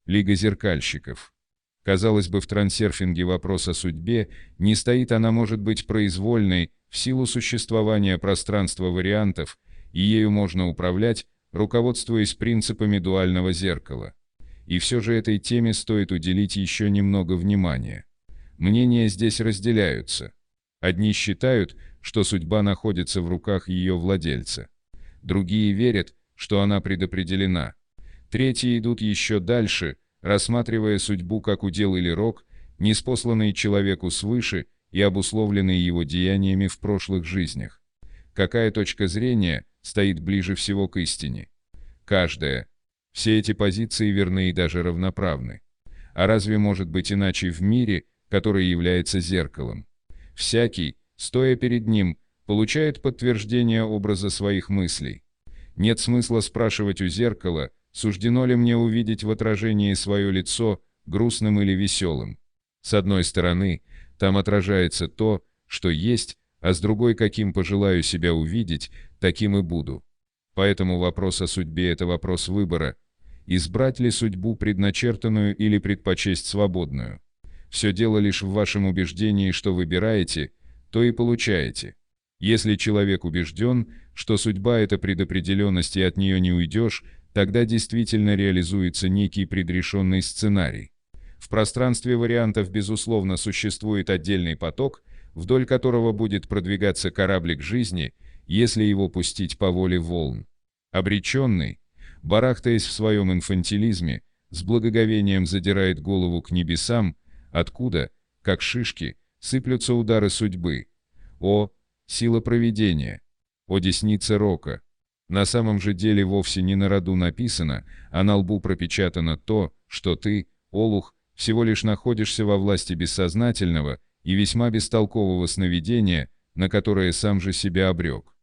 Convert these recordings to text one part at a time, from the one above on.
Лига зеркальщиков. Казалось бы, в трансерфинге вопрос о судьбе не стоит, она может быть произвольной в силу существования пространства вариантов, и ею можно управлять, руководствуясь принципами дуального зеркала. И все же этой теме стоит уделить еще немного внимания. Мнения здесь разделяются. Одни считают, что судьба находится в руках ее владельца. Другие верят, что она предопределена. Третьи идут еще дальше, рассматривая судьбу как удел или рок, ниспосланный человеку свыше и обусловленный его деяниями в прошлых жизнях. Какая точка зрения стоит ближе всего к истине? Каждая. Все эти позиции верны и даже равноправны. А разве может быть иначе в мире, который является зеркалом? Всякий, стоя перед ним, получает подтверждение образа своих мыслей. Нет смысла спрашивать у зеркала, суждено ли мне увидеть в отражении свое лицо, грустным или веселым. С одной стороны, там отражается то, что есть, а с другой, каким пожелаю себя увидеть, таким и буду. Поэтому вопрос о судьбе – это вопрос выбора. Избрать ли судьбу предначертанную или предпочесть свободную? Все дело лишь в вашем убеждении, что выбираете, то и получаете. Если человек убежден, что судьба – это предопределенность и от нее не уйдешь, тогда действительно реализуется некий предрешенный сценарий. В пространстве вариантов, безусловно, существует отдельный поток, вдоль которого будет продвигаться кораблик жизни, если его пустить по воле волн. Обреченный, барахтаясь в своем инфантилизме, с благоговением задирает голову к небесам, откуда, как шишки, сыплются удары судьбы. О, сила провидения! О, десница рока! На самом же деле вовсе не на роду написано, а на лбу пропечатано то, что ты, олух, всего лишь находишься во власти бессознательного и весьма бестолкового сновидения, на которое сам же себя обрек.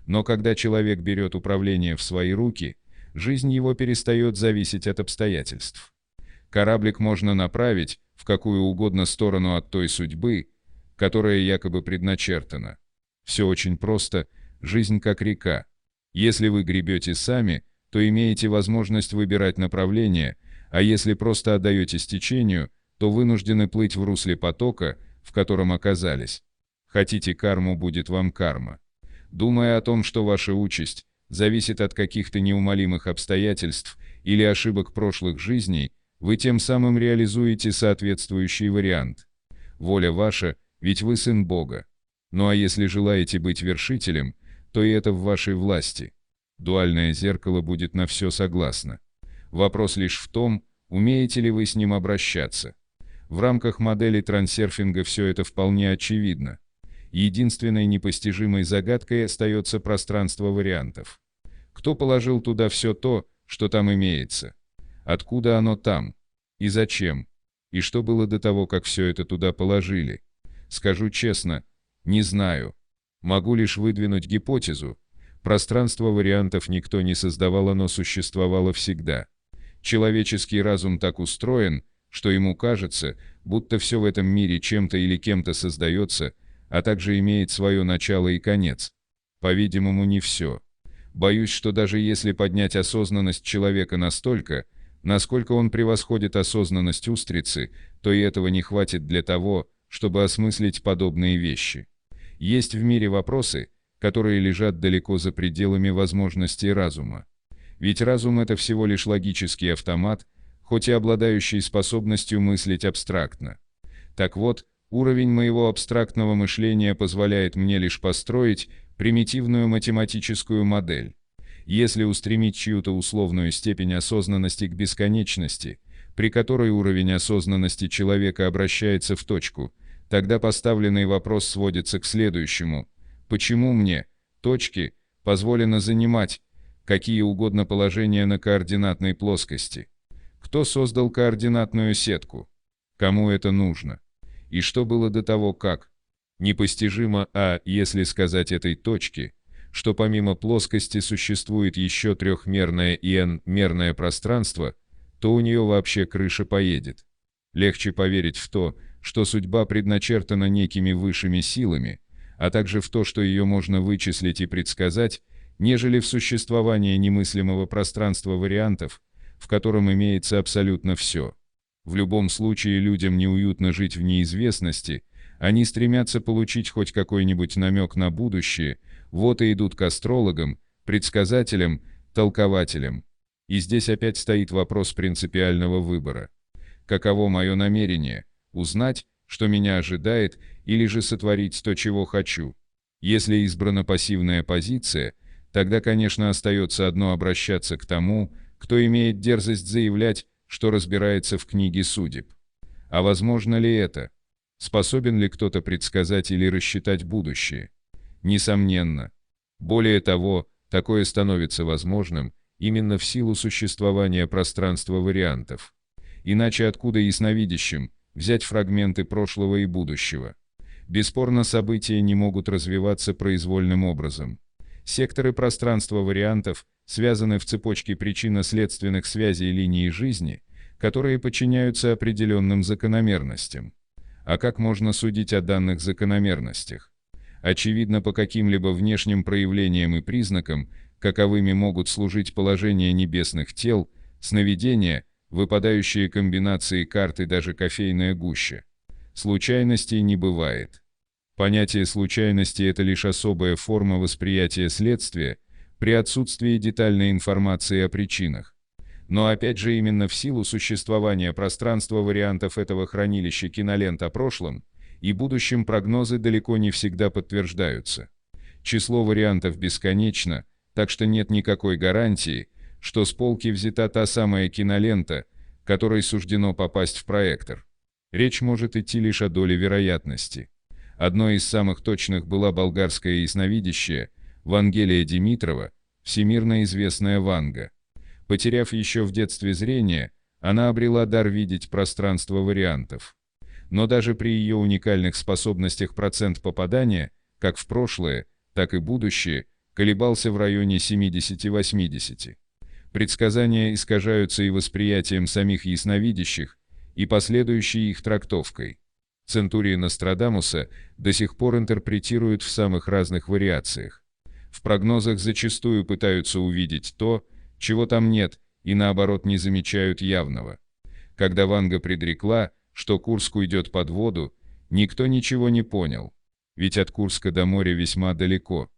Но когда человек берет управление в свои руки, жизнь его перестает зависеть от обстоятельств. Кораблик можно направить в какую угодно сторону от той судьбы, которая якобы предначертана. Все очень просто, жизнь как река. Если вы гребете сами, то имеете возможность выбирать направление, а если просто отдаетесь течению, то вынуждены плыть в русле потока, в котором оказались. Хотите карму, будет вам карма. Думая о том, что ваша участь зависит от каких-то неумолимых обстоятельств или ошибок прошлых жизней, вы тем самым реализуете соответствующий вариант. Воля ваша, ведь вы сын Бога. Ну а если желаете быть вершителем, то и это в вашей власти. Дуальное зеркало будет на все согласно. Вопрос лишь в том, умеете ли вы с ним обращаться. В рамках модели трансерфинга все это вполне очевидно. Единственной непостижимой загадкой остается пространство вариантов. Кто положил туда все то, что там имеется? Откуда оно там? И зачем? И что было до того, как все это туда положили? Скажу честно, не знаю. Могу лишь выдвинуть гипотезу. Пространство вариантов никто не создавал, оно существовало всегда. Человеческий разум так устроен, что ему кажется, будто все в этом мире чем-то или кем-то создается, а также имеет свое начало и конец. По-видимому, не все. Боюсь, что даже если поднять осознанность человека настолько, насколько он превосходит осознанность устрицы, то и этого не хватит для того, чтобы осмыслить подобные вещи. Есть в мире вопросы, которые лежат далеко за пределами возможностей разума. Ведь разум – это всего лишь логический автомат, хоть и обладающий способностью мыслить абстрактно. Так вот, уровень моего абстрактного мышления позволяет мне лишь построить примитивную математическую модель. Если устремить чью-то условную степень осознанности к бесконечности, при которой уровень осознанности человека обращается в точку, тогда поставленный вопрос сводится к следующему: почему мне, точки, позволено занимать какие угодно положения на координатной плоскости? Кто создал координатную сетку? Кому это нужно? И что было до того, как? Непостижимо, а если сказать этой точке, что помимо плоскости существует еще трехмерное и n-мерное пространство, то у нее вообще крыша поедет. Легче поверить в то, что судьба предначертана некими высшими силами, а также в то, что ее можно вычислить и предсказать, нежели в существование немыслимого пространства вариантов, в котором имеется абсолютно все. В любом случае людям неуютно жить в неизвестности, они стремятся получить хоть какой-нибудь намек на будущее, вот и идут к астрологам, предсказателям, толкователям. И здесь опять стоит вопрос принципиального выбора. Каково мое намерение? Узнать, что меня ожидает, или же сотворить то, чего хочу? Если избрана пассивная позиция, тогда, конечно, остается одно — обращаться к тому, кто имеет дерзость заявлять, что разбирается в книге судеб. А возможно ли это? Способен ли кто-то предсказать или рассчитать будущее? Несомненно. Более того, такое становится возможным именно в силу существования пространства вариантов. Иначе откуда ясновидящим взять фрагменты прошлого и будущего? Бесспорно, события не могут развиваться произвольным образом. Секторы пространства вариантов связаны в цепочке причинно-следственных связей линии жизни, которые подчиняются определенным закономерностям. А как можно судить о данных закономерностях? Очевидно, по каким-либо внешним проявлениям и признакам, каковыми могут служить положение небесных тел, сновидения, выпадающие комбинации карт и даже кофейная гуща. Случайностей не бывает. Понятие случайности – это лишь особая форма восприятия следствия при отсутствии детальной информации о причинах. Но опять же именно в силу существования пространства вариантов этого хранилища кинолент о прошлом и будущем прогнозы далеко не всегда подтверждаются. Число вариантов бесконечно, так что нет никакой гарантии, что с полки взята та самая кинолента, которой суждено попасть в проектор. Речь может идти лишь о доле вероятности. Одной из самых точных была болгарская ясновидящая Вангелия Димитрова, всемирно известная Ванга. Потеряв еще в детстве зрение, она обрела дар видеть пространство вариантов. Но даже при ее уникальных способностях процент попадания, как в прошлое, так и будущее, колебался в районе 70-80. Предсказания искажаются и восприятием самих ясновидящих, и последующей их трактовкой. Центурии Нострадамуса до сих пор интерпретируют в самых разных вариациях. В прогнозах зачастую пытаются увидеть то, чего там нет, и наоборот не замечают явного. Когда Ванга предрекла, что Курск уйдет под воду, никто ничего не понял, ведь от Курска до моря весьма далеко.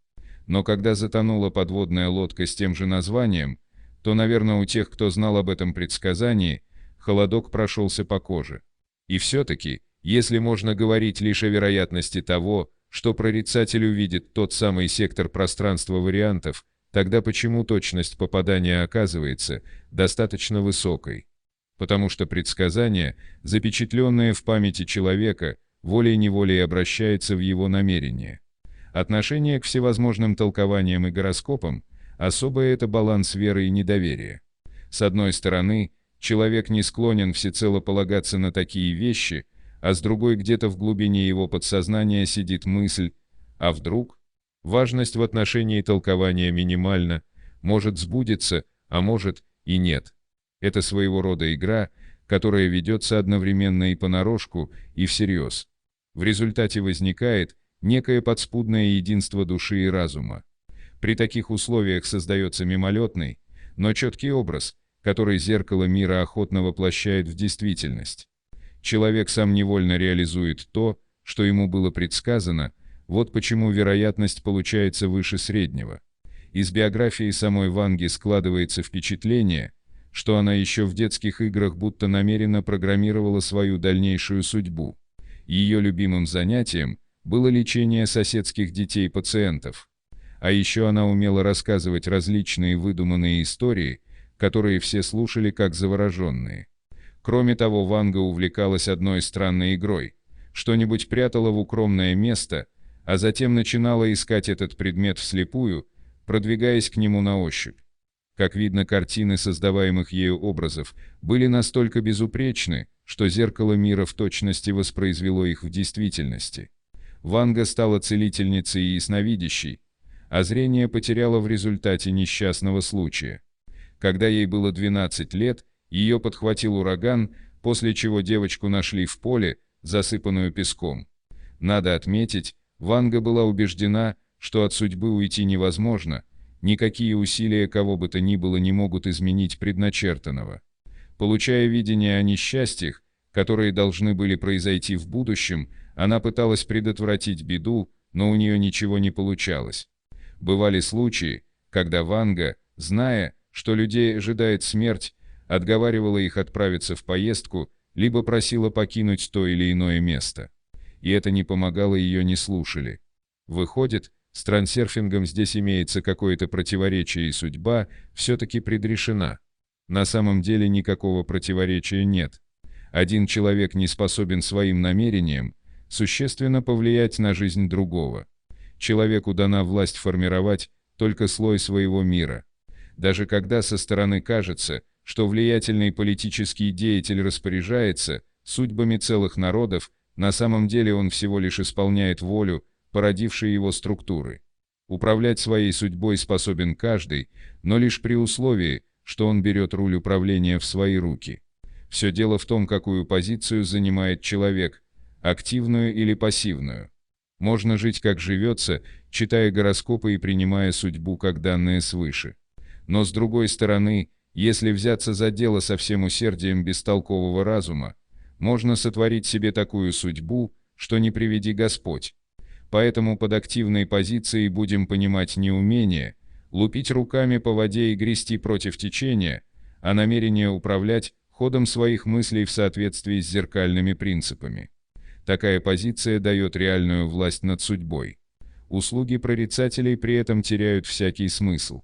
Но когда затонула подводная лодка с тем же названием, то, наверное, у тех, кто знал об этом предсказании, холодок прошелся по коже. И все-таки, если можно говорить лишь о вероятности того, что прорицатель увидит тот самый сектор пространства вариантов, тогда почему точность попадания оказывается достаточно высокой? Потому что предсказание, запечатленное в памяти человека, волей-неволей обращается в его намерение. Отношение к всевозможным толкованиям и гороскопам – особое это баланс веры и недоверия. С одной стороны, человек не склонен всецело полагаться на такие вещи, а с другой где-то в глубине его подсознания сидит мысль «а вдруг?». Важность в отношении толкования минимальна, может сбудется, а может и нет. Это своего рода игра, которая ведется одновременно и понарошку, и всерьез. В результате возникает некое подспудное единство души и разума. При таких условиях создается мимолетный, но четкий образ, который зеркало мира охотно воплощает в действительность. Человек сам невольно реализует то, что ему было предсказано, вот почему вероятность получается выше среднего. Из биографии самой Ванги складывается впечатление, что она еще в детских играх будто намеренно программировала свою дальнейшую судьбу. Ее любимым занятием было лечение соседских детей-пациентов. А еще она умела рассказывать различные выдуманные истории, которые все слушали как завороженные. Кроме того, Ванга увлекалась одной странной игрой. Что-нибудь прятала в укромное место, а затем начинала искать этот предмет вслепую, продвигаясь к нему на ощупь. Как видно, картины создаваемых ею образов были настолько безупречны, что зеркало мира в точности воспроизвело их в действительности. Ванга стала целительницей и ясновидящей, а зрение потеряла в результате несчастного случая. Когда ей было 12 лет, ее подхватил ураган, после чего девочку нашли в поле, засыпанную песком. Надо отметить, Ванга была убеждена, что от судьбы уйти невозможно, Никакие усилия кого бы то ни было не могут изменить предначертанного. Получая видение о несчастьях, которые должны были произойти в будущем, она пыталась предотвратить беду, но у нее ничего не получалось. Бывали случаи, когда Ванга, зная, что людей ожидает смерть, отговаривала их отправиться в поездку, либо просила покинуть то или иное место. И это не помогало, ее не слушали. Выходит, с трансерфингом здесь имеется какое-то противоречие, и судьба все-таки предрешена. На самом деле никакого противоречия нет. Один человек не способен своим намерением существенно повлиять на жизнь другого. Человеку дана власть формировать только слой своего мира. Даже когда со стороны кажется, что влиятельный политический деятель распоряжается судьбами целых народов, на самом деле он всего лишь исполняет волю, породившей его структуры. Управлять своей судьбой способен каждый, но лишь при условии, что он берет руль управления в свои руки. Все дело в том, какую позицию занимает человек, активную или пассивную. Можно жить как живется, читая гороскопы и принимая судьбу как данные свыше. Но с другой стороны, если взяться за дело со всем усердием бестолкового разума, можно сотворить себе такую судьбу, что не приведи Господь. Поэтому под активной позицией будем понимать не умение лупить руками по воде и грести против течения, а намерение управлять ходом своих мыслей в соответствии с зеркальными принципами. Такая позиция дает реальную власть над судьбой. Услуги прорицателей при этом теряют всякий смысл.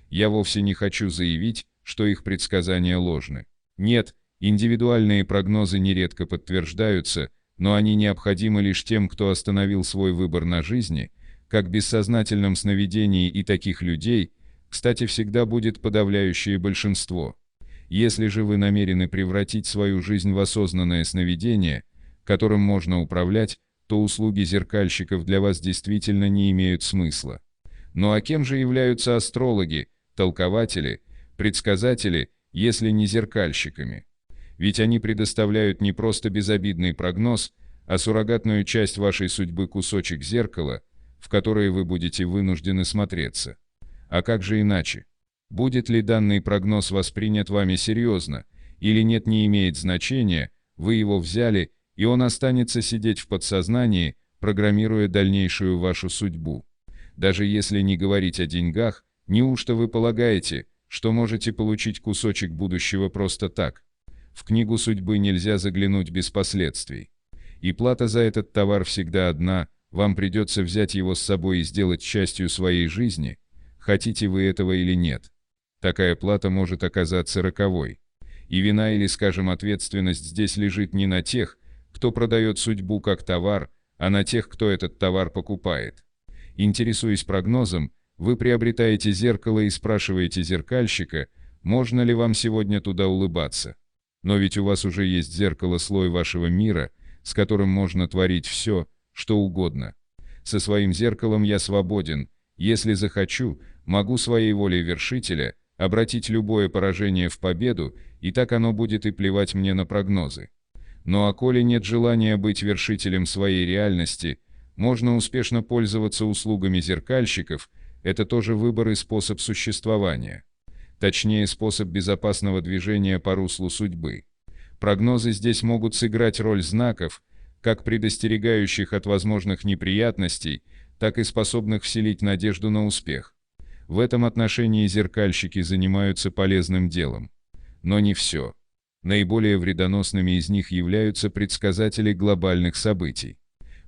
Я вовсе не хочу заявить, что их предсказания ложны. Нет, индивидуальные прогнозы нередко подтверждаются, но они необходимы лишь тем, кто остановил свой выбор на жизни, как в бессознательном сновидении, и таких людей, кстати, всегда будет подавляющее большинство. Если же вы намерены превратить свою жизнь в осознанное сновидение, которым можно управлять, то услуги зеркальщиков для вас действительно не имеют смысла. Ну а кем же являются астрологи, толкователи, предсказатели, если не зеркальщиками? Ведь они предоставляют не просто безобидный прогноз, а суррогатную часть вашей судьбы, кусочек зеркала, в которое вы будете вынуждены смотреться. А как же иначе? Будет ли данный прогноз воспринят вами серьезно, или нет, не имеет значения, вы его взяли, и он останется сидеть в подсознании, программируя дальнейшую вашу судьбу. Даже если не говорить о деньгах, неужто вы полагаете, что можете получить кусочек будущего просто так? В книгу судьбы нельзя заглянуть без последствий. И плата за этот товар всегда одна, вам придется взять его с собой и сделать частью своей жизни, хотите вы этого или нет. Такая плата может оказаться роковой. И вина или, скажем, ответственность здесь лежит не на тех, кто продает судьбу как товар, а на тех, кто этот товар покупает. Интересуясь прогнозом, вы приобретаете зеркало и спрашиваете зеркальщика, можно ли вам сегодня туда улыбаться. Но ведь у вас уже есть зеркало, слой вашего мира, с которым можно творить все, что угодно. Со своим зеркалом я свободен, если захочу, могу своей волей вершителя обратить любое поражение в победу, и так оно будет, и плевать мне на прогнозы. Ну а коли нет желания быть вершителем своей реальности, можно успешно пользоваться услугами зеркальщиков, это тоже выбор и способ существования. Точнее, способ безопасного движения по руслу судьбы. Прогнозы здесь могут сыграть роль знаков, как предостерегающих от возможных неприятностей, так и способных вселить надежду на успех. В этом отношении зеркальщики занимаются полезным делом. Но не все. Наиболее вредоносными из них являются предсказатели глобальных событий.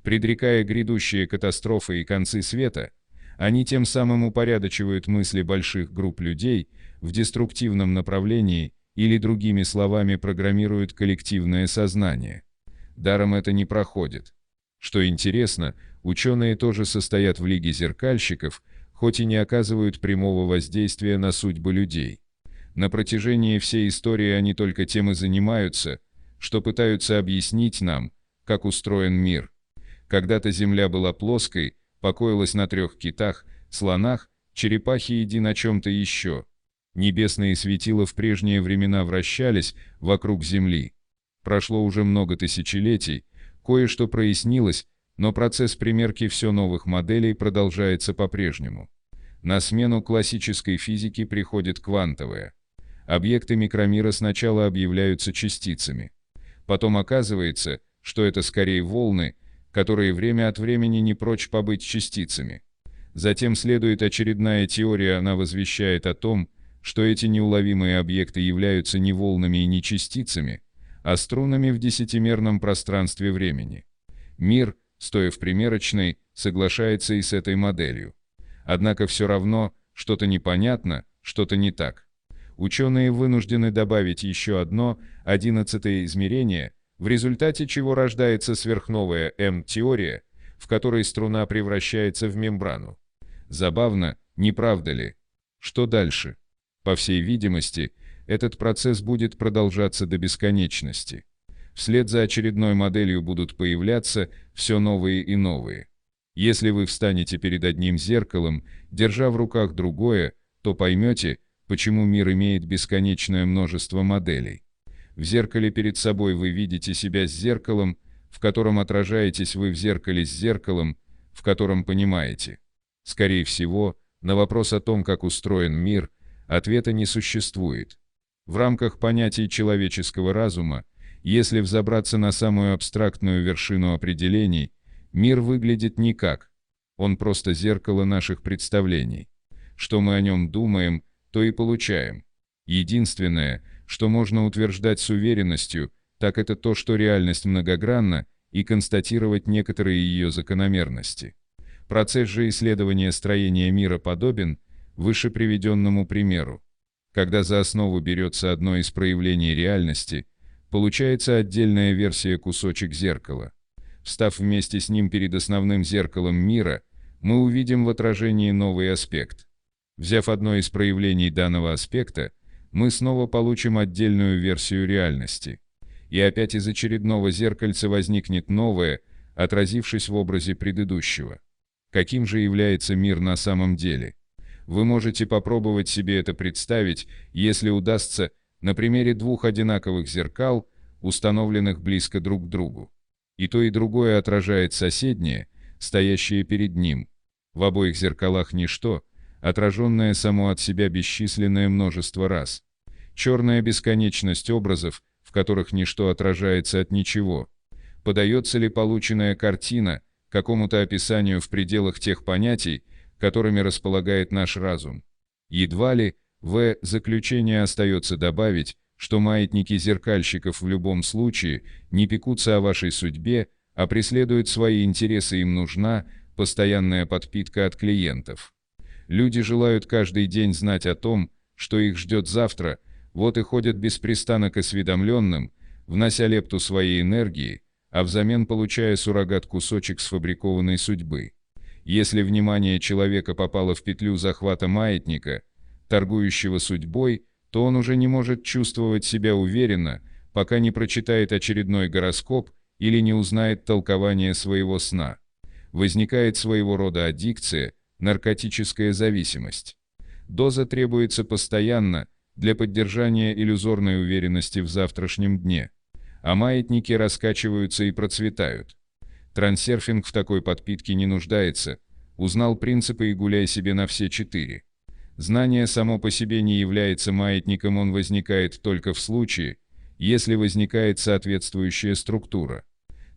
Предрекая грядущие катастрофы и концы света, они тем самым упорядочивают мысли больших групп людей в деструктивном направлении или, другими словами, программируют коллективное сознание. Даром это не проходит. Что интересно, ученые тоже состоят в лиге зеркальщиков, хоть и не оказывают прямого воздействия на судьбы людей. На протяжении всей истории они только тем и занимаются, что пытаются объяснить нам, как устроен мир. Когда-то Земля была плоской, покоилась на 3 китах, слонах, черепахе и на чем-то еще. Небесные светила в прежние времена вращались вокруг Земли. Прошло уже много тысячелетий, кое-что прояснилось, но процесс примерки все новых моделей продолжается по-прежнему. На смену классической физике приходит квантовая. Объекты микромира сначала объявляются частицами. Потом оказывается, что это скорее волны, которые время от времени не прочь побыть частицами. Затем следует очередная теория, она возвещает о том, что эти неуловимые объекты являются не волнами и не частицами, а струнами в десятимерном пространстве времени. Мир, стоя в примерочной, соглашается и с этой моделью. Однако все равно что-то непонятно, что-то не так. Ученые вынуждены добавить еще одно, 11-е измерение, в результате чего рождается сверхновая М-теория, в которой струна превращается в мембрану. Забавно, не правда ли? Что дальше? По всей видимости, этот процесс будет продолжаться до бесконечности. Вслед за очередной моделью будут появляться все новые и новые. Если вы встанете перед одним зеркалом, держа в руках другое, то поймете, почему мир имеет бесконечное множество моделей. В зеркале перед собой вы видите себя с зеркалом, в котором отражаетесь вы в зеркале с зеркалом, в котором понимаете. Скорее всего, на вопрос о том, как устроен мир, ответа не существует. В рамках понятий человеческого разума, если взобраться на самую абстрактную вершину определений, мир выглядит никак. Он просто зеркало наших представлений. Что мы о нем думаем, то и получаем. Единственное, что можно утверждать с уверенностью, так это то, что реальность многогранна, и констатировать некоторые ее закономерности. Процесс же исследования строения мира подобен выше приведенному примеру. Когда за основу берется одно из проявлений реальности, получается отдельная версия кусочек зеркала. Встав вместе с ним перед основным зеркалом мира, мы увидим в отражении новый аспект. Взяв одно из проявлений данного аспекта, мы снова получим отдельную версию реальности. И опять из очередного зеркальца возникнет новое, отразившись в образе предыдущего. Каким же является мир на самом деле? Вы можете попробовать себе это представить, если удастся, на примере двух одинаковых зеркал, установленных близко друг к другу. И то, и другое отражает соседнее, стоящее перед ним. В обоих зеркалах ничто, отраженное само от себя бесчисленное множество раз. Черная бесконечность образов, в которых ничто отражается от ничего. Подается ли полученная картина какому-то описанию в пределах тех понятий, которыми располагает наш разум? Едва ли, в заключение остается добавить, что маятники зеркальщиков в любом случае не пекутся о вашей судьбе, а преследуют свои интересы, им нужна постоянная подпитка от клиентов. Люди желают каждый день знать о том, что их ждет завтра, вот и ходят беспрестанно к осведомленным, внося лепту своей энергии, а взамен получая суррогат-кусочек сфабрикованной судьбы. Если внимание человека попало в петлю захвата маятника, торгующего судьбой, то он уже не может чувствовать себя уверенно, пока не прочитает очередной гороскоп или не узнает толкование своего сна. Возникает своего рода аддикция, наркотическая зависимость. Доза требуется постоянно для поддержания иллюзорной уверенности в завтрашнем дне, а маятники раскачиваются и процветают. Трансерфинг в такой подпитке не нуждается, узнал принципы и гуляй себе на все четыре. Знание само по себе не является маятником, он возникает только в случае, если возникает соответствующая структура.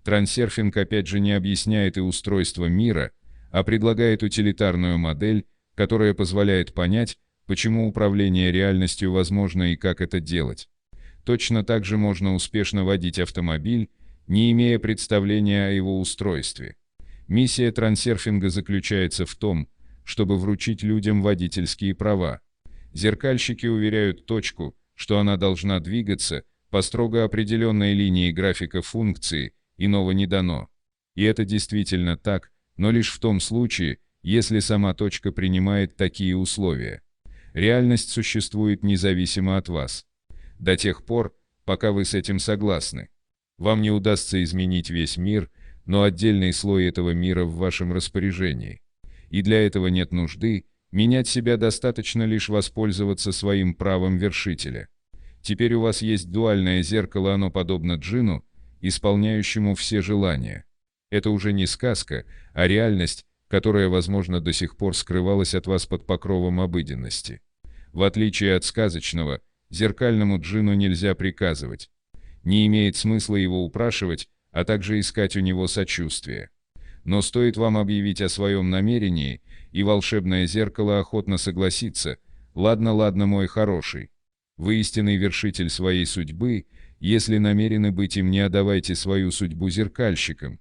Трансерфинг опять же не объясняет и устройство мира, а предлагает утилитарную модель, которая позволяет понять, почему управление реальностью возможно и как это делать. Точно так же можно успешно водить автомобиль, не имея представления о его устройстве. Миссия трансерфинга заключается в том, чтобы вручить людям водительские права. Зеркальщики уверяют точку, что она должна двигаться по строго определенной линии графика функции, иного не дано. И это действительно так, но лишь в том случае, если сама точка принимает такие условия. Реальность существует независимо от вас. До тех пор, пока вы с этим согласны. Вам не удастся изменить весь мир, но отдельный слой этого мира в вашем распоряжении. И для этого нет нужды менять себя, достаточно лишь воспользоваться своим правом вершителя. Теперь у вас есть дуальное зеркало, оно подобно джинну, исполняющему все желания. Это уже не сказка, а реальность, которое, возможно, до сих пор скрывалось от вас под покровом обыденности. В отличие от сказочного, зеркальному джинну нельзя приказывать. Не имеет смысла его упрашивать, а также искать у него сочувствия. Но стоит вам объявить о своем намерении, и волшебное зеркало охотно согласится: «Ладно, ладно, мой хороший. Вы истинный вершитель своей судьбы, если намерены быть им, не отдавайте свою судьбу зеркальщикам.